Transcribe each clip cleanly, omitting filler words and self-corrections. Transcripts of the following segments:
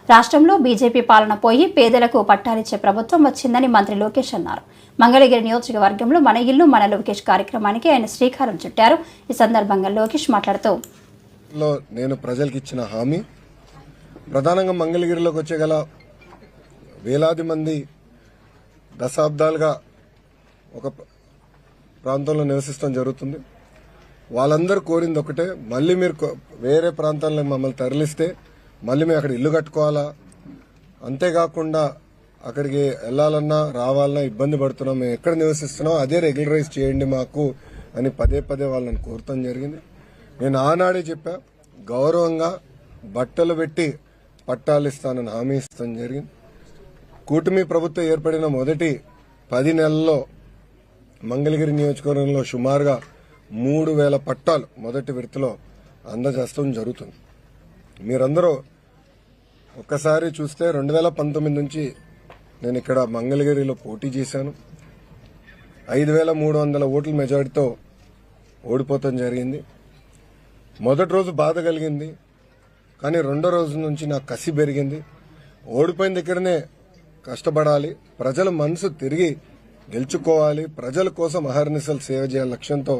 రాష్ట్రంలో బీజేపీ పాలన పోయి పేదలకు పట్టాలిచ్చే ప్రభుత్వం వచ్చిందని మంత్రి లోకేష్ అన్నారు. మంగళగిరి నియోజకవర్గంలో మన ఇల్లు మన లోకేష్ కార్యక్రమానికి ఆయన శ్రీకారం చుట్టారు. ఈ సందర్భంగా లోకేష్ మాట్లాడుతూ నేను ప్రజలకు ఇచ్చిన హామీ ప్రధానంగా మంగళగిరిలోకి వచ్చేగల వేలాది మంది దశాబ్దాలుగా ఒక ప్రాంతంలో నివసిస్తాం జరుగుతుంది. వాళ్ళందరూ కోరింది ఒకటే, మళ్ళీ మీరు వేరే ప్రాంతాల్లో మమ్మల్ని తరలిస్తే మళ్ళీ మేము అక్కడ ఇల్లు కట్టుకోవాలా, అంతేకాకుండా అక్కడికి వెళ్లాలన్నా రావాలన్నా ఇబ్బంది పడుతున్నాం, మేము ఎక్కడ నివసిస్తున్నాం అదే రెగ్యులరైజ్ చేయండి మాకు అని పదే పదే వాళ్ళని కోరటం జరిగింది. నేను ఆనాడే చెప్పా, గౌరవంగా బట్టలు పెట్టి పట్టాలు ఇస్తానని హామీ ఇస్తాను జరిగింది. కూటమి ప్రభుత్వం ఏర్పడిన మొదటి 10 నెలల్లో మంగళగిరి నియోజకవర్గంలో సుమారుగా 3000 పట్టాలు మొదటి విడతలో అందజేస్తాం జరుగుతుంది. మీరందరూ ఒక్కసారి చూస్తే 2019 నుంచి నేను ఇక్కడ మంగళగిరిలో పోటీ చేశాను. 5300 ఓట్ల మెజారిటీతో ఓడిపోవడం జరిగింది. మొదటి రోజు బాధ కలిగింది, కానీ రెండో రోజు నుంచి నాకు కసి పెరిగింది. ఓడిపోయిన దగ్గరనే కష్టపడాలి, ప్రజల మనసు తిరిగి గెలుచుకోవాలి, ప్రజల కోసం అహర్నిశలు సేవ చేయాలి లక్ష్యంతో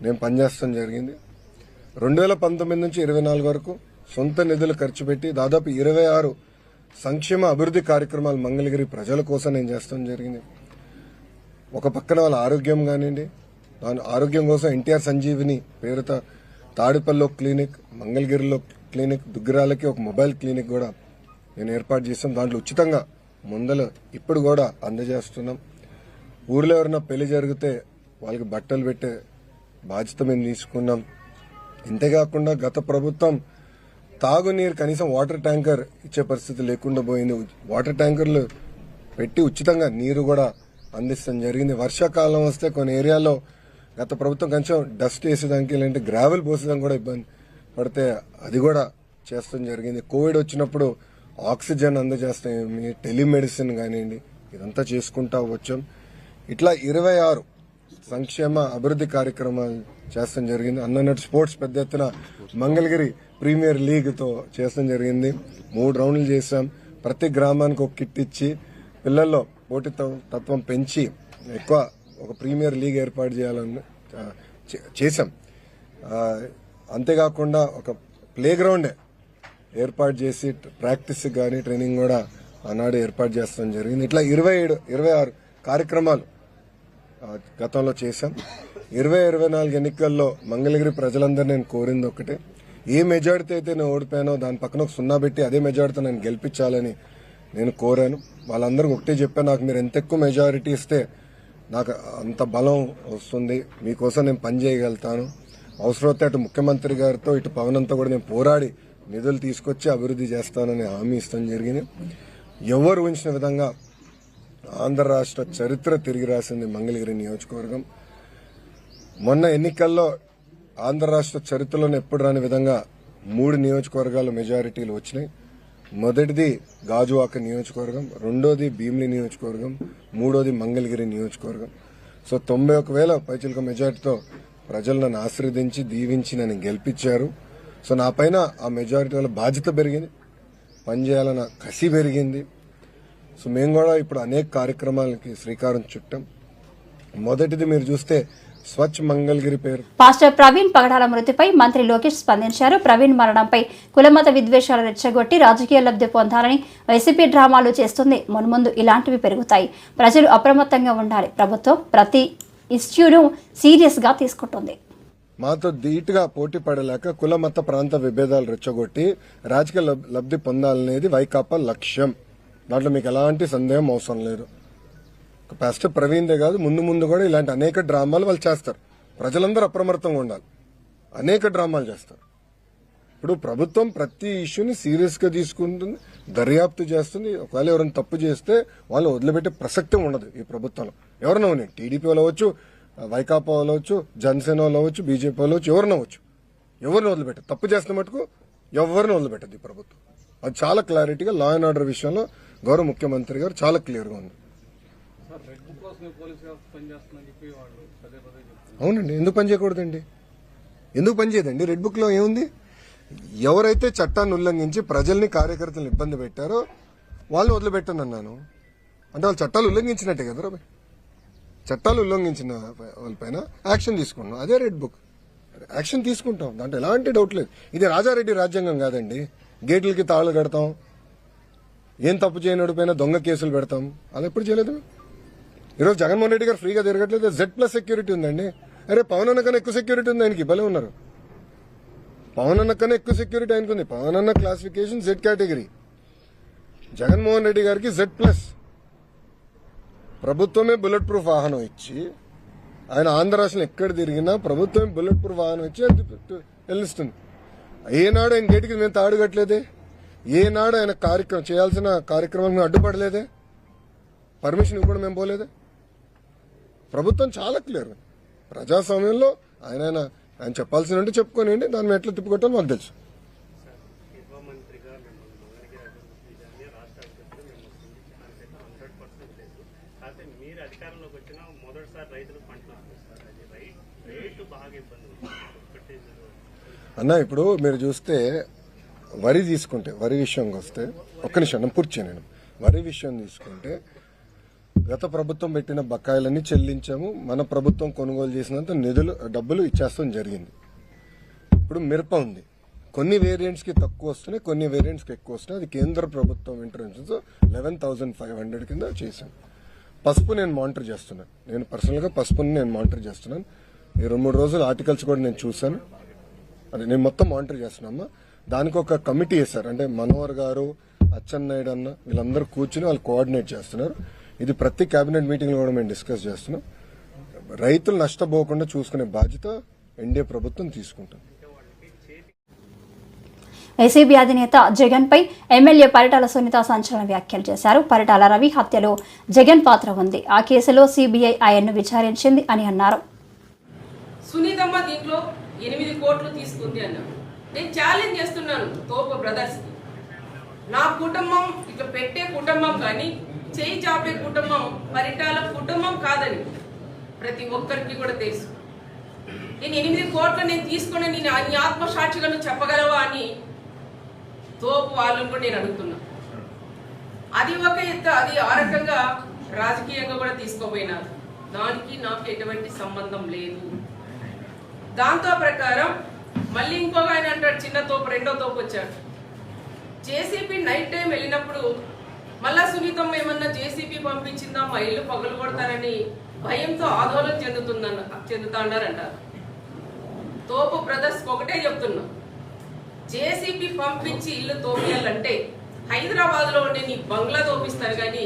నేను పనిచేస్తాం జరిగింది. 2019 నుంచి 24 వరకు సొంత నిధులు ఖర్చు పెట్టి దాదాపు 26 సంక్షేమ అభివృద్ధి కార్యక్రమాలు మంగళగిరి ప్రజల కోసం నేను చేస్తాం జరిగింది. ఒక పక్కన వాళ్ళ ఆరోగ్యం కానివ్వండి, దాని ఆరోగ్యం కోసం ఎన్టీఆర్ సంజీవిని పేరుతో తాడిపల్లిలో క్లినిక్, మంగళగిరిలో క్లినిక్, దుగ్గిరాలకి ఒక మొబైల్ క్లినిక్ కూడా నేను ఏర్పాటు చేస్తాం. దాంట్లో ఉచితంగా మందులు ఇప్పుడు కూడా అందజేస్తున్నాం. ఊర్లో ఎవరైనా పెళ్లి జరిగితే వాళ్ళకి బట్టలు పెట్టే బాధ్యత మేము తీసుకున్నాం. ఇంతేకాకుండా గత ప్రభుత్వం తాగునీరు కనీసం వాటర్ ట్యాంకర్ ఇచ్చే పరిస్థితి లేకుండా పోయింది. వాటర్ ట్యాంకర్లు పెట్టి ఉచితంగా నీరు కూడా అందిస్తాం జరిగింది. వర్షాకాలం వస్తే కొన్ని ఏరియాలో గత ప్రభుత్వం కొంచెం డస్ట్ వేసేదానికి లేదంటే గ్రావెల్ పోసేదానికి కూడా ఇబ్బంది పడితే అది కూడా చేస్తాం జరిగింది. కోవిడ్ వచ్చినప్పుడు ఆక్సిజన్ అందజేస్తాం, టెలిమెడిసిన్ కానివ్వండి, ఇదంతా చేసుకుంటా వచ్చాం. ఇట్లా 26 సంక్షేమ అభివృద్ధి కార్యక్రమాలు చేస్తాం జరిగింది. అన్నట్టు స్పోర్ట్స్ పెద్ద ఎత్తున మంగళగిరి ప్రీమియర్ లీగ్ తో చేస్తాం జరిగింది. 3 రౌండ్లు చేశాం. ప్రతి గ్రామానికి ఒక కిట్ ఇచ్చి పిల్లల్లో పోటీతత్వం పెంచి ఎక్కువ ఒక ప్రీమియర్ లీగ్ ఏర్పాటు చేయాలని చేశాం. అంతేకాకుండా ఒక ప్లే గ్రౌండ్ ఏర్పాటు చేసి ప్రాక్టీస్ కానీ ట్రైనింగ్ కూడా ఆనాడు ఏర్పాటు చేస్తాం జరిగింది. ఇట్లా 26 కార్యక్రమాలు గతంలో చేశాం. 2024 ఎన్నికల్లో మంగళగిరి ప్రజలందరూ నేను కోరింది ఒకటే, ఏ మెజారిటీ అయితే నేను ఓడిపోయానో దాని పక్కన ఒక 0 పెట్టి అదే మెజారిటీతో నేను గెలిపించాలని నేను కోరాను. వాళ్ళందరికీ ఒకటే చెప్పాను, నాకు మీరు ఎంత ఎక్కువ మెజారిటీ ఇస్తే నాకు అంత బలం వస్తుంది, మీకోసం నేను పని చేయగలుగుతాను. అవసరమైతే అటు ముఖ్యమంత్రి గారితో ఇటు పవనంతో కూడా నేను పోరాడి నిధులు తీసుకొచ్చి అభివృద్ధి చేస్తానని హామీ ఇస్తాం జరిగింది. ఎవరు ఊహించిన విధంగా ఆంధ్ర రాష్ట్ర చరిత్ర తిరిగి రాసింది మంగళగిరి నియోజకవర్గం. మొన్న ఎన్నికల్లో ఆంధ్ర రాష్ట్ర చరిత్రలోనే ఎప్పుడు రాని విధంగా 3 నియోజకవర్గాలు మెజారిటీలు వచ్చినాయి. మొదటిది గాజువాక నియోజకవర్గం, రెండోది భీమిలి నియోజకవర్గం, మూడోది మంగళగిరి నియోజకవర్గం. సో 91,000 పైచిలక మెజారిటీతో ప్రజలు నన్ను ఆశీర్వదించి దీవించి నన్ను గెలిపించారు. సో నా పైన ఆ మెజారిటీ వల్ల బాధ్యత పెరిగింది, పనిచేయాలన్న కసి పెరిగింది. సో మేము కూడా ఇప్పుడు అనేక కార్యక్రమాలకి శ్రీకారం చుట్టాం. మొదటిది మీరు చూస్తే స్వచ్ఛ మంగళగిరి పేరు. పాస్టర్ ప్రవీణ్ పగడాల మృతిపై మంత్రి లోకేష్ స్పందించారు. ప్రవీణ్ మరణంపై కులమత విద్వేషాలు రెచ్చగొట్టి రాజకీయ లబ్ధి పొందాలని వైసీపీ డ్రామాలు చేస్తుంది. మున్ముందు ఇలాంటివి పెరుగుతాయి. ప్రజలు అప్రమత్తంగా ఉండాలి. ప్రభుత్వం ప్రతి ఇష్యూను సీరియస్ గా తీసుకుంటుంది. మాతో ధీటుగా పోటీ పడలేక కుల మత ప్రాంత విభేదాలు రెచ్చగొట్టి రాజకీయ లబ్ధి పొందాలనేది వైకాపా లక్ష్యం. దాంట్లో మీకు ఎలాంటి సందేహం అవసరం లేదు. పాస్టర్ ప్రవీణ్దే కాదు, ముందు కూడా ఇలాంటి అనేక డ్రామాలు వాళ్ళు చేస్తారు. ప్రజలందరూ అప్రమత్తంగా ఉండాలి. అనేక డ్రామాలు చేస్తారు. ఇప్పుడు ప్రభుత్వం ప్రతి ఇష్యూని సీరియస్ గా తీసుకుంటుంది, దర్యాప్తు చేస్తుంది. ఒకవేళ ఎవరైనా తప్పు చేస్తే వాళ్ళు వదిలిపెట్టే ప్రసక్తి ఉండదు ఈ ప్రభుత్వంలో. ఎవరైనా ఉన్నాయి, టీడీపీ వాళ్ళు అవ్వచ్చు, వైకాపా వాళ్ళు అవ్వచ్చు, జనసేన వాళ్ళు అవ్వచ్చు, బీజేపీ వాళ్ళు అవ్వచ్చు, ఎవరిని అవ్వచ్చు. ఎవరిని వదిలిపెట్టదు. తప్పు చేస్తున్న మటుకు ఎవరిని వదిలిపెట్టదు ఈ ప్రభుత్వం. అది చాలా క్లారిటీగా లా అండ్ ఆర్డర్ విషయంలో గౌరవ ముఖ్యమంత్రి గారు చాలా క్లియర్గా ఉంది. అవునండి, ఎందుకు పని చేయకూడదండి? ఎందుకు పని చేయదండి? రెడ్ బుక్ లో ఏముంది? ఎవరైతే చట్టాన్ని ఉల్లంఘించి ప్రజల్ని కార్యకర్తలను ఇబ్బంది పెట్టారో వాళ్ళని వదిలిపెట్టను అన్నాను. అంటే వాళ్ళు చట్టాలు ఉల్లంఘించినట్టే కదా, చట్టాలు ఉల్లంఘించిన వాళ్ళపైన యాక్షన్ తీసుకున్నాం. అదే రెడ్ బుక్, యాక్షన్ తీసుకుంటాం, దాంట్లో ఎలాంటి డౌట్ లేదు. ఇది రాజారెడ్డి రాజ్యాంగం కాదండి. గేట్లకి తాళాలు కడతాం, ఏం తప్పు చేయనోడి పైన దొంగ కేసులు పెడతాం. అలా ఎప్పుడు చేయలేదు. ఈరోజు జగన్మోహన్ రెడ్డి గారు ఫ్రీగా తిరగట్లేదు. Z+ సెక్యూరిటీ ఉందండి. అరే పవన్ అన్న కన్నా ఎక్కువ సెక్యూరిటీ ఉంది ఆయనకి. భలే ఉన్నారు. పవన్ అన్న కన్నా ఎక్కువ సెక్యూరిటీ ఆయనకు ఉంది. పవన్ అన్న classification Z category, Jaganmohan Reddy గారికి Z+. ప్రభుత్వమే బుల్లెట్ ప్రూఫ్ వాహనం ఇచ్చి, ఆయన ఆంధ్ర రాష్ట్రంలో ఎక్కడ తిరిగినా ప్రభుత్వమే బుల్లెట్ ప్రూఫ్ వాహనం ఇచ్చి వెళ్ళిస్తుంది. ఏనాడు ఆయన గేటుకి మేము తాడు కట్టలేదే, ఏనాడు ఆయన చేయాల్సిన కార్యక్రమం మేము అడ్డుపడలేదే, పర్మిషన్ ఇవ్వడం మేము పోలేదే. ప్రభుత్వం చాలా క్లియర్. ప్రజాస్వామ్యంలో ఆయన చెప్పాల్సిన చెప్పుకోనివ్వండి, దాన్ని మేము ఎట్లా తిప్పుకొట్టాలో మాకు తెలుసు. అన్న ఇప్పుడు మీరు చూస్తే వరి తీసుకుంటే, వరి విషయంకి వస్తే, ఒక్క నిమిషం పూర్తి చేయను. వరి విషయం తీసుకుంటే గత ప్రభుత్వం పెట్టిన బకాయిలన్నీ చెల్లించాము. మన ప్రభుత్వం కొనుగోలు చేసినంత డబ్బులు ఇచ్చేస్తాం జరిగింది. ఇప్పుడు మిరప ఉంది, కొన్ని వేరియంట్స్ కి తక్కువ వస్తున్నాయి, కొన్ని వేరియంట్స్ కి ఎక్కువ వస్తున్నాయి. అది కేంద్ర ప్రభుత్వం ఇంటర్వెన్షన్స్ 11,500 కింద చేశాను. పసుపు నేను మానిటర్ చేస్తున్నాను. నేను పర్సనల్ గా పసుపుని నేను మానిటర్ చేస్తున్నాను. ఈ 2-3 రోజులు ఆర్టికల్స్ కూడా నేను చూశాను. అది నేను మొత్తం మానిటర్ చేస్తున్నామా. దానికి ఒక కమిటీ వేశారు. అంటే మనోహర్ గారు, అచ్చెన్నాయుడు అన్న, వీళ్ళందరూ కూర్చుని వాళ్ళు కోఆర్డినేట్ చేస్తున్నారు. ఇది ప్రతి కేబినెట్ మీటింగ్ లో కూడా మేము డిస్కస్ చేస్తున్నాం. రైతులు నష్టపోకుండా చూసుకునే బాధ్యత ఎన్డీఏ ప్రభుత్వం తీసుకుంటుంది. ఏసీబీ అధినేత జగన్ పై ఎమ్మెల్యే పరిటాల సునీత సంచలన వ్యాఖ్యలు చేశారు. పరిటాల రవి హత్యలో జగన్ పాత్ర ఉంది. ఆ కేసులో సిబిఐ ఆయన్ను విచారించింది అని అన్నారు. సునీతమ్మ దీంట్లో 8 కోట్లు తీసుకుంది అన్నారు. నేను ఛాలెంజ్ చేస్తున్నాను తోపు బ్రదర్స్ కి. నా కుటుంబం ఇట్లా పెట్టే కుటుంబం కానీ చేయి చాపే కుటుంబం పరిటాల కుటుంబం కాదని ప్రతి ఒక్కరికి కూడా తెలుసు. నేను 8 కోట్లు నేను తీసుకుని నేను నీ ఆత్మసాక్షిగా నువ్వు చెప్పగలవా అని తోపు వాళ్ళని కూడా నేను అడుగుతున్నా. అది ఒక ఎత్తు, అది ఆ రకంగా రాజకీయంగా కూడా తీసుకోపోయినారు. దానికి నాకు ఎటువంటి సంబంధం లేదు. దాంతో ప్రకారం మళ్ళీ ఇంకొక ఆయన అంటాడు, చిన్న తోపు రెండో తోపు వచ్చాడు. జేసీబీ నైట్ టైం వెళ్ళినప్పుడు మళ్ళా సునీతమ్మ ఏమన్నా జేసీబీ పంపించిందా మా ఇల్లు పగలు కొడతారని భయంతో ఆందోళన చెందుతాడారంటారు. తోపు బ్రదర్స్ ఒకటే చెప్తున్నా, జేసీబీ పంపించి ఇల్లు తోపియాలంటే హైదరాబాద్ లో ఉండే నీ బంగ్లా తోపిస్తారు కానీ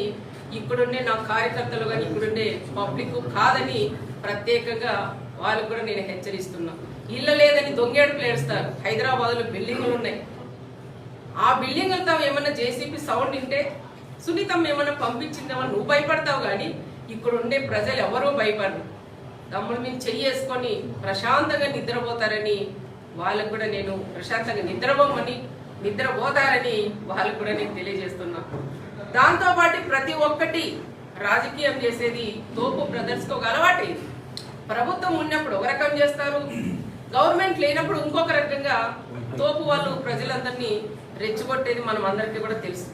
ఇక్కడుండే నా కార్యకర్తలు కానీ ఇక్కడుండే పబ్లిక్ కాదని ప్రత్యేకంగా వాళ్ళకు కూడా నేను హెచ్చరిస్తున్నా. ఇల్లు లేదని దొంగేడుపులు ఏడుస్తారు. హైదరాబాద్ లో బిల్డింగులు ఉన్నాయి. ఆ బిల్డింగులతో ఏమన్నా జేసీబీ సౌండ్ వింటే సునీతమ్మ ఏమన్నా పంపించిందేమో నువ్వు భయపడతావు కానీ ఇక్కడ ఉండే ప్రజలు ఎవరూ భయపడరు. తమ్ముడు మేము చెయ్యేసుకొని ప్రశాంతంగా నిద్రపోతారని వాళ్ళకు కూడా నేను ప్రశాంతంగా నిద్రపోతారని వాళ్ళకు కూడా నేను తెలియజేస్తున్నా. దాంతోపాటు ప్రతి ఒక్కటి రాజకీయం చేసేది తోపు బ్రదర్స్ కు ఒక అలవాటు. ప్రభుత్వం ఉన్నప్పుడు ఒక రకం చేస్తారు, గవర్నమెంట్ లేనప్పుడు ఇంకొక రకంగా తోపు వాళ్ళు ప్రజలందరినీ రెచ్చగొట్టేది మనం అందరికీ కూడా తెలుసు.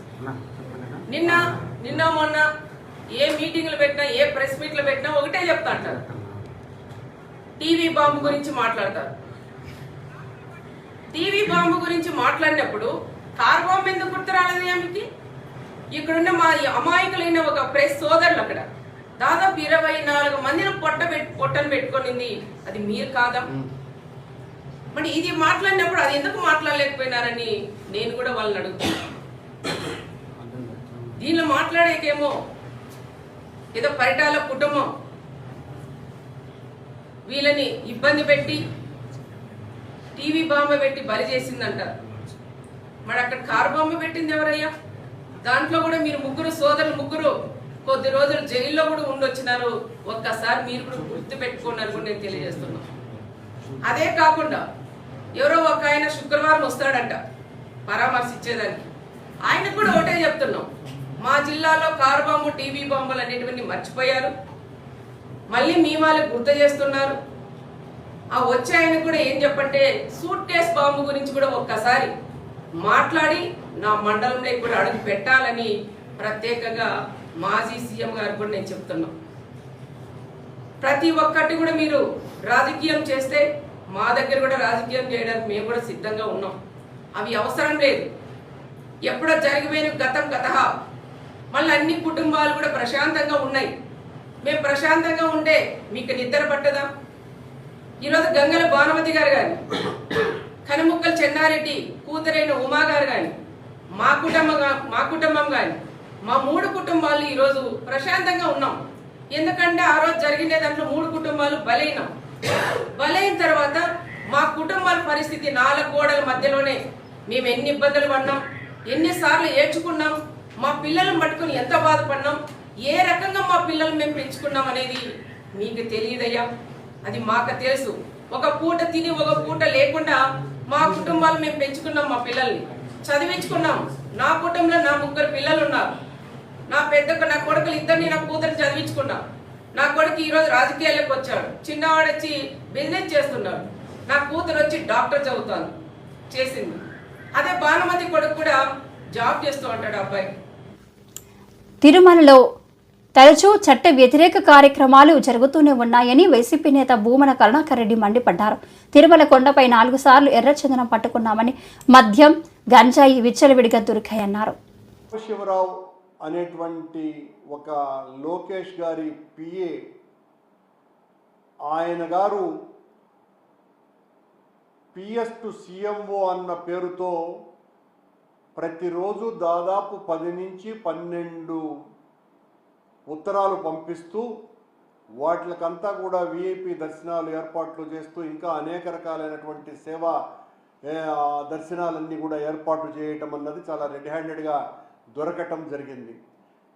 నిన్న మొన్న ఏ మీటింగ్లు పెట్టినా ఏ ప్రెస్ మీట్లు పెట్టినా ఒకటే చెప్తా అంటారు, టీవీ బాంబు గురించి మాట్లాడతారు. టీవీ బాంబు గురించి మాట్లాడినప్పుడు కార్ బాంబు ఎందుకు గుర్తు రాలేదు ఆమెకి? ఇక్కడున్న మా అమాయకులైన ఒక ప్రెస్ సోదరులు అక్కడ దాదాపు 24 మందిని పొట్టను పెట్టుకునింది. అది మీరు కాదా? మరి ఇది మాట్లాడినప్పుడు అది ఎందుకు మాట్లాడలేకపోయినారని నేను కూడా వాళ్ళని అడుగుతున్నా. దీనిలో మాట్లాడేకేమో ఏదో పరిటాల కుటుంబం వీళ్ళని ఇబ్బంది పెట్టి టీవీ బాంబు పెట్టి బలి చేసిందంటారు. మరి అక్కడ కారు బాంబు పెట్టింది ఎవరయ్యా? దాంట్లో కూడా మీరు ముగ్గురు కొద్ది రోజులు జైల్లో కూడా ఉండొచ్చినారు. ఒక్కసారి మీరు కూడా గుర్తు పెట్టుకున్నారు కూడా నేను తెలియజేస్తున్నా. అదే కాకుండా ఎవరో ఒక ఆయన శుక్రవారం వస్తాడంట పరామర్శించేదానికి. ఆయనకు కూడా ఒకటే చెప్తున్నాం, మా జిల్లాలో కారు బాంబు, టీవీ బాంబులు అనేటువంటి మర్చిపోయారు. మళ్ళీ మీ వాళ్ళు గుర్తు చేస్తున్నారు. ఆ వచ్చే ఆయన కూడా ఏం చెప్పంటే సూట్ కేస్ బాంబు గురించి కూడా ఒక్కసారి మాట్లాడి నా మండలంలో కూడా అడుగు పెట్టాలని ప్రత్యేకంగా మాజీ సీఎం గారు కూడా నేను చెప్తున్నా. ప్రతి ఒక్కటి కూడా మీరు రాజకీయం చేస్తే మా దగ్గర కూడా రాజకీయం చేయడానికి మేము కూడా సిద్ధంగా ఉన్నాం. అవి అవసరం లేదు. ఎప్పుడో జరిగిపోయిన గతం గతహ. మళ్ళీ అన్ని కుటుంబాలు కూడా ప్రశాంతంగా ఉన్నాయి. మేము ప్రశాంతంగా ఉంటే మీకు నిద్ర పట్టదా? ఈరోజు గంగల భానుమతి గారు కానీ, కనుముక్కల చెన్నారెడ్డి కూతురైన ఉమా గారు కానీ, మా కుటుంబం కానీ, మా 3 కుటుంబాలు ఈరోజు ప్రశాంతంగా ఉన్నాం. ఎందుకంటే ఆ రోజు జరిగిన దాంట్లో 3 కుటుంబాలు బలైన తర్వాత మా కుటుంబాల పరిస్థితి 4 గోడల మధ్యలోనే మేము ఎన్ని ఇబ్బందులు పడినాం, ఎన్నిసార్లు ఏడ్చుకున్నాం, మా పిల్లలను పట్టుకుని ఎంత బాధపడినాం, ఏ రకంగా మా పిల్లలు మేము పెంచుకున్నాం అనేది మీకు తెలియదయ్యా. అది మాకు తెలుసు. ఒక పూట తిని ఒక పూట లేకుండా మా కుటుంబాలు మేము పెంచుకున్నాం. మా పిల్లల్ని చదివించుకున్నాం. నా కుటుంబంలో నా 3 పిల్లలు ఉన్నారు. నా కొడుకులు 2 నా కూతురు చదివించుకున్నాం. నా కొడుకు ఈరోజు రాజకీయాల్లోకి వచ్చాడు. చిన్నవాడు వచ్చి బిజినెస్ చేస్తున్నాడు. నా కూతురు వచ్చి డాక్టర్ చదువుతాను చేసింది. అదే భానుమతి కొడుకు కూడా జాబ్ చేస్తూ ఉంటాడు అబ్బాయి. తిరుమలలో తరచూ చట్ట వ్యతిరేక కార్యక్రమాలు జరుగుతూనే ఉన్నాయని వైసీపీ నేత భూమన కరుణాకర్ రెడ్డి మండిపడ్డారు. తిరుమల కొండపై 4 సార్లు ఎర్రచందనం పట్టుకున్నామని, మద్యం, గంజాయి విచ్చలవిడిగా దొరికాయన్నారు. శివరావు అనేటువంటి ఒక లోకేష్ గారి పిఏ, ఆయన గారు పిఎస్ టు సిఎంఓ అన్న పేరుతో ప్రతిరోజు దాదాపు 10 నుంచి 12 ఉత్తరాలు పంపిస్తూ వాటికంతా కూడా విఐపి దర్శనాలు ఏర్పాట్లు చేస్తూ ఇంకా అనేక రకాలైనటువంటి సేవా దర్శనాలన్నీ కూడా ఏర్పాటు చేయటం అన్నది చాలా రెడ్ హ్యాండెడ్గా దొరకటం జరిగింది.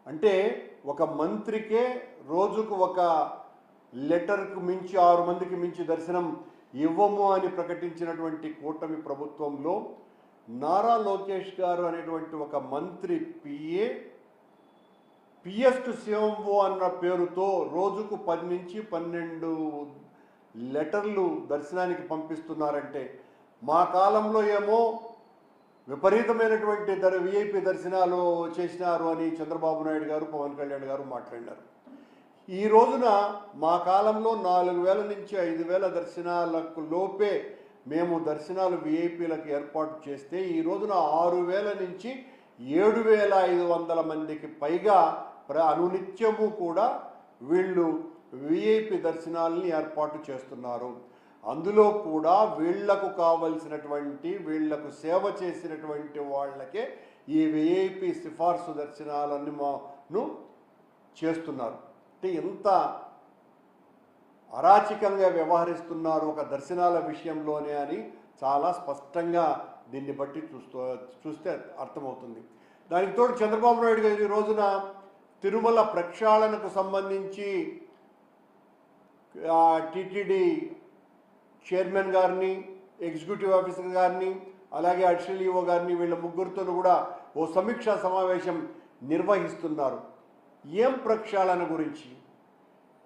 అంటే ఒక మంత్రికే రోజుకు ఒక లెటర్కు మించి 6 మందికి మించి దర్శనం ఇవ్వము అని ప్రకటించినటువంటి కూటమి ప్రభుత్వంలో నారా లోకేష్ గారు అనేటువంటి ఒక మంత్రి పిఎస్ టు సిఎంఓ అన్న పేరుతో రోజుకు 10 నుంచి 12 లెటర్లు దర్శనానికి పంపిస్తున్నారంటే, మా కాలంలో ఏమో విపరీతమైనటువంటి విఐపి దర్శనాలు చేసినారు అని చంద్రబాబు నాయుడు గారు, పవన్ కళ్యాణ్ గారు మాట్లాడినారు. ఈ రోజున మా కాలంలో 4,000 నుంచి 5,000 దర్శనాలకు లోపే మేము దర్శనాలు విఐపీలకు ఏర్పాటు చేస్తే, ఈ రోజున 6,000 నుంచి 7,500 మందికి పైగా అనునిత్యము కూడా వీళ్ళు విఐపి దర్శనాలని ఏర్పాటు చేస్తున్నారు. అందులో కూడా వీళ్లకు కావలసినటువంటి, వీళ్లకు సేవ చేసినటువంటి వాళ్ళకే ఈ విఐపి సిఫార్సు దర్శనాలను చేస్తున్నారు. అంటే ఎంత అరాచకంగా వ్యవహరిస్తున్నారు ఒక దర్శనాల విషయంలోనే అని చాలా స్పష్టంగా దీన్ని బట్టి చూస్తే అర్థమవుతుంది. దానికి తోడు చంద్రబాబు నాయుడు గారు ఈ రోజున తిరుమల ప్రక్షాళనకు సంబంధించి టీటీడీ చైర్మన్ గారిని, ఎగ్జిక్యూటివ్ ఆఫీసర్ గారిని, అలాగే అడిషనల్ ఈఓ గారిని, వీళ్ళ ముగ్గురితో కూడా ఓ సమీక్షా సమావేశం నిర్వహిస్తున్నారు. ఏం ప్రక్షాళన గురించి?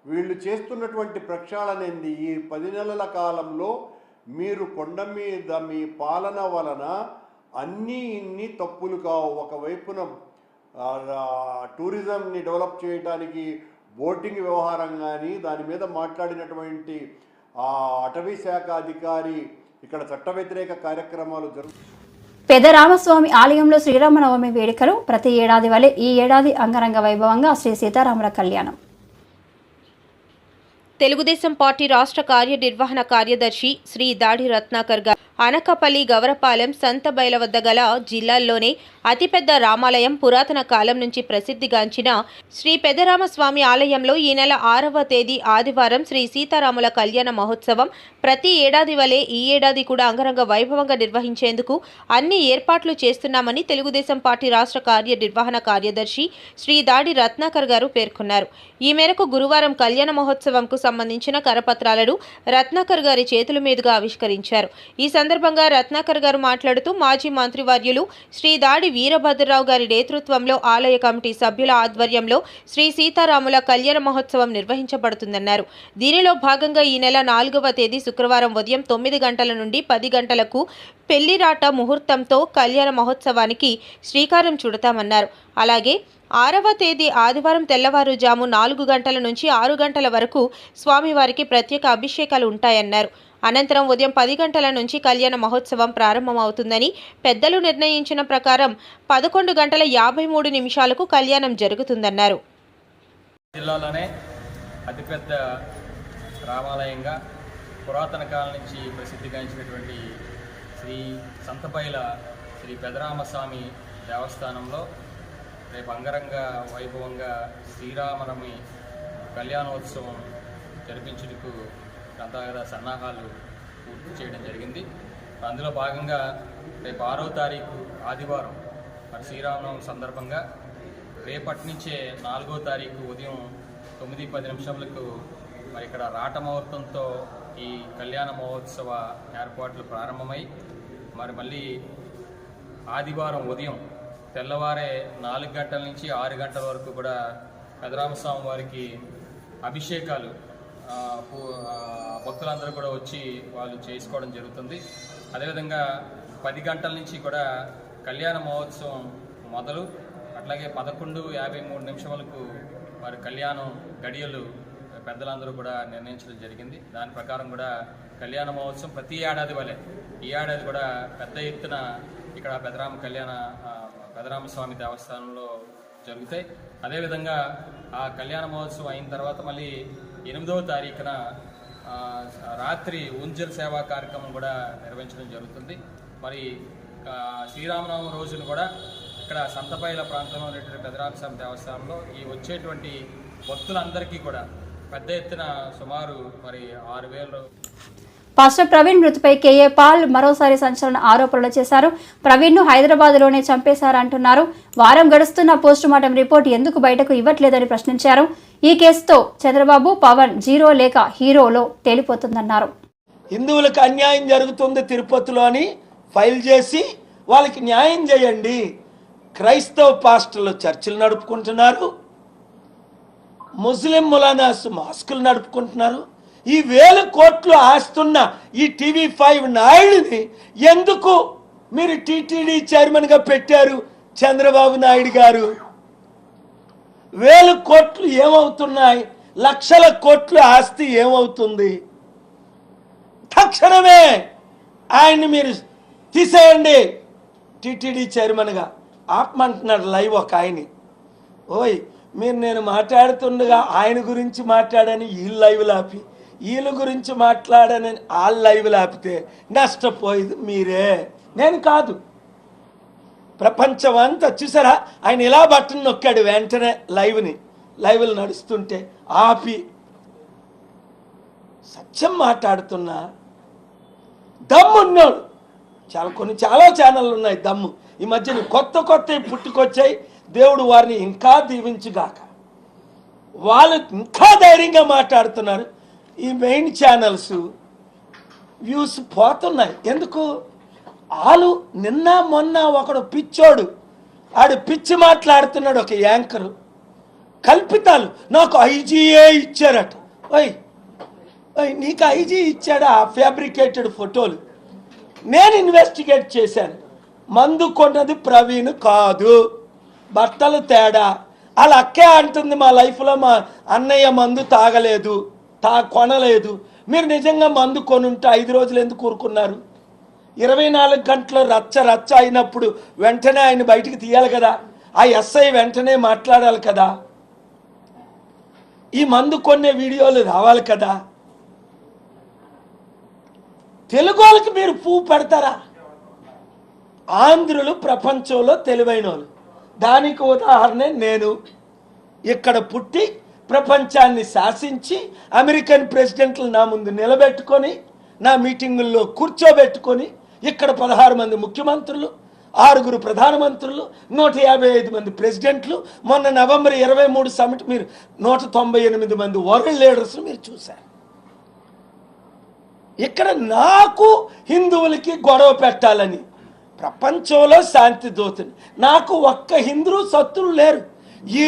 వీళ్ళు చేస్తున్నటువంటి ప్రక్షాళన ఏంది? ఈ 10 నెలల కాలంలో మీరు కొండ మీద మీ పాలన వలన ఇన్ని తప్పులు కావు. ఒకవైపున టూరిజంని డెవలప్ చేయడానికి బోటింగ్ వ్యవహారం కానీ, దాని మీద మాట్లాడినటువంటి అటవీ శాఖ అధికారి ఇక్కడ చట్ట వ్యతిరేక కార్యక్రమాలు జరుగుతాయి. పెదరామస్వామి ఆలయంలో శ్రీరామనవమి వేడుకలు ప్రతి ఏడాది వలె ఈ ఏడాది అంగరంగ వైభవంగా శ్రీ సీతారాముల కళ్యాణం. తెలుగుదేశం పార్టీ రాష్ట్ర కార్యనిర్వహణ కార్యదర్శి శ్రీ దాడి రత్నాకర్ గారు అనకాపల్లి, గవరపాలెం, సంతబైల వద్ద గల జిల్లాల్లోనే అతిపెద్ద రామాలయం, పురాతన కాలం నుంచి ప్రసిద్ధిగాంచిన శ్రీ పెదరామస్వామి ఆలయంలో ఈ నెల 6వ తేదీ ఆదివారం శ్రీ సీతారాముల కళ్యాణ మహోత్సవం ప్రతి ఏడాది వలె ఈ ఏడాది కూడా అంగరంగ వైభవంగా నిర్వహించేందుకు అన్ని ఏర్పాట్లు చేస్తున్నామని తెలుగుదేశం పార్టీ రాష్ట్ర కార్యనిర్వహణ కార్యదర్శి శ్రీ దాడి రత్నాకర్ గారు పేర్కొన్నారు. ఈ మేరకు గురువారం కళ్యాణ మహోత్సవంకు సంబంధించిన కరపత్రాలను రత్నాకర్ గారి చేతుల మీదుగా ఆవిష్కరించారు. ఈ సందర్భంగా రత్నాకర్ గారు మాట్లాడుతూ మాజీ మంత్రివర్యులు శ్రీ దాడి వీరభద్రరావు గారి నేతృత్వంలో ఆలయ కమిటీ సభ్యుల ఆధ్వర్యంలో శ్రీ సీతారాముల కళ్యాణ మహోత్సవం నిర్వహించబడుతుందన్నారు. దీనిలో భాగంగా ఈ నెల 4వ తేదీ శుక్రవారం ఉదయం 9 గంటల నుండి 10 గంటలకు పెళ్లిరాట ముహూర్తంతో కళ్యాణ మహోత్సవానికి శ్రీకారం చుడతామన్నారు. అలాగే 6వ తేదీ ఆదివారం తెల్లవారుజాము 4 గంటల నుంచి 6 గంటల వరకు స్వామివారికి ప్రత్యేక అభిషేకాలు ఉంటాయన్నారు. అనంతరం ఉదయం 10 గంటల నుంచి కళ్యాణ మహోత్సవం ప్రారంభమవుతుందని, పెద్దలు నిర్ణయించిన ప్రకారం 11 గంటల 53 నిమిషాలకు కళ్యాణం జరుగుతుందన్నారు. జిల్లాలోనే అతిపెద్ద రామాలయంగా పురాతన కాలం నుంచి ప్రసిద్ధిగాంచినటువంటి శ్రీ సంతబైల శ్రీ పెదరామస్వామి దేవస్థానంలో రేపు అంగరంగ వైభవంగా శ్రీరామనవమి కళ్యాణోత్సవం జరిపించుటకు అంతగా సన్నాహాలు పూర్తి చేయడం జరిగింది. అందులో భాగంగా రేపు 6వ తారీఖు ఆదివారం మరి శ్రీరామనవమి సందర్భంగా రేపటి నుంచే 4వ తారీఖు ఉదయం 9:10 నిమిషాలకు మరి ఇక్కడ రాట ముహూర్తంతో ఈ కళ్యాణ మహోత్సవ ఏర్పాట్లు ప్రారంభమై మరి మళ్ళీ ఆదివారం ఉదయం తెల్లవారే 4 గంటల నుంచి 6 గంటల వరకు కూడా పెదరామస్వామి వారికి అభిషేకాలు భక్తులందరూ కూడా వచ్చి వాళ్ళు చేసుకోవడం జరుగుతుంది. అదేవిధంగా 10 గంటల నుంచి కూడా కళ్యాణ మహోత్సవం మొదలు, అట్లాగే 11:53 నిమిషాలకు మరి కళ్యాణం గడియలు పెద్దలందరూ కూడా నిర్ణయించడం జరిగింది. దాని ప్రకారం కూడా కళ్యాణ మహోత్సవం ప్రతి ఏడాది వలె ఈ ఏడాది కూడా పెద్ద ఎత్తున ఇక్కడ పెదరామస్వామి దేవస్థానంలో జరుగుతాయి. అదేవిధంగా ఆ కళ్యాణ మహోత్సవం అయిన తర్వాత మళ్ళీ 8వ తారీఖున రాత్రి ఉంజల్ సేవా కార్యక్రమం కూడా నిర్వహించడం జరుగుతుంది. మరి శ్రీరామనవమి రోజున కూడా ఇక్కడ సంతపైల ప్రాంతంలో ఉన్నటువంటి పెదరామస్వామి దేవస్థానంలో ఈ వచ్చేటువంటి భక్తులందరికీ కూడా పెద్ద ఎత్తున సుమారు మరి 6,000 పాస్టర్ ప్రవీణ్ మృతిపై కేఏ పాల్ మరోసారి సంచలన ఆరోపణలు చేశారు. ప్రవీణ్ను హైదరాబాద్లోనే చంపేశారంటున్నారు. వారం గడుస్తున్న పోస్టుమార్టం రిపోర్ట్ ఎందుకు బయటకు ఇవ్వట్లేదని ప్రశ్నించారు. ఈ కేసుతో చంద్రబాబు, పవన్ జీరో లేక హీరోలో తేలిపోతుందన్నారు. హిందువులకు అన్యాయం జరుగుతుంది తిరుపతిలో అని ఫైల్ చేసి వాళ్ళకి న్యాయం చేయండి. క్రైస్తవ పాస్టర్లు చర్చిలు నడుపుకుంటున్నారు, ముస్లిం ములానాస్ మాస్కులు నడుపుకుంటున్నారు. ఈ 1000 కోట్లు ఆస్తున్న ఈ TV5 నాయుడిని ఎందుకు మీరు టీటీడీ చైర్మన్గా పెట్టారు? చంద్రబాబు నాయుడు గారు 1000 కోట్లు ఏమవుతున్నాయి? లక్షల కోట్ల ఆస్తి ఏమవుతుంది? తక్షణమే ఆయన్ని మీరు తీసేయండి టీటీడీ చైర్మన్గా. ఆపమంటున్నాడు లైవ్ ఒక ఆయన్ని. ఓయ్ మీరు నేను మాట్లాడుతుండగా ఆయన గురించి మాట్లాడని వీళ్ళు లైవ్లు ఆపి, వీళ్ళ గురించి మాట్లాడని వాళ్ళు లైవ్లు ఆపితే నష్టపోయేది మీరే, నేను కాదు. ప్రపంచం అంతా చూసారా, ఆయన ఇలా బట్టన్ నొక్కాడు వెంటనే లైవ్లు నడుస్తుంటే ఆపి. సత్యం మాట్లాడుతున్నా దమ్మున్నాడు. చాలా ఛానళ్ళు ఉన్నాయి దమ్ము. ఈ మధ్యన కొత్త పుట్టుకొచ్చాయి. దేవుడు వారిని ఇంకా దీవించుగాక. వాళ్ళు ఇంకా ధైర్యంగా మాట్లాడుతున్నారు. ఈ మెయిన్ ఛానల్స్ వ్యూస్ పోతున్నాయి. ఎందుకు? వాళ్ళు నిన్న మొన్న ఒకడు పిచ్చోడు, ఆడు పిచ్చి మాట్లాడుతున్నాడు. ఒక యాంకరు కల్పితాలు, నాకు ఐజీఏ ఇచ్చారట. ఓయ్ నీకు ఐజీ ఇచ్చాడా? ఫ్యాబ్రికేటెడ్ ఫోటోలు. నేను ఇన్వెస్టిగేట్ చేశాను. మందు కొన్నది ప్రవీణ్ కాదు, బట్టలు తేడా. వాళ్ళ అక్కే అంటుంది మా లైఫ్లో మా అన్నయ్య మందు తాగలేదు, కొనలేదు. మీరు నిజంగా మందు కొనుంటే 5 రోజులు ఎందుకు ఊరుకున్నారు? 24 గంటలు రచ్చ అయినప్పుడు వెంటనే ఆయన బయటికి తీయాలి కదా. ఆ ఎస్ఐ వెంటనే మాట్లాడాలి కదా. ఈ మందు కొనే వీడియోలు రావాలి కదా. తెలుగు వాళ్ళకి మీరు పువ్వు పెడతారా? ఆంధ్రులు ప్రపంచంలో తెలివైన వాళ్ళు. దానికి ఉదాహరణ నేను. ఇక్కడ పుట్టి ప్రపంచాన్ని శాసించి అమెరికన్ ప్రెసిడెంట్లు నా ముందు నిలబెట్టుకొని, నా మీటింగుల్లో కూర్చోబెట్టుకొని, ఇక్కడ 16 మంది ముఖ్యమంత్రులు, 6 ప్రధానమంత్రులు, 155 మంది ప్రెసిడెంట్లు, మొన్న నవంబర్ 23 సమిట్ మీరు 198 మంది వరల్డ్ లీడర్స్ మీరు చూశారు. ఇక్కడ నాకు హిందువులకి గొడవ పెట్టాలని. ప్రపంచంలో శాంతి దూతని నాకు ఒక్క హిందూ శత్రువు లేరు. ఈ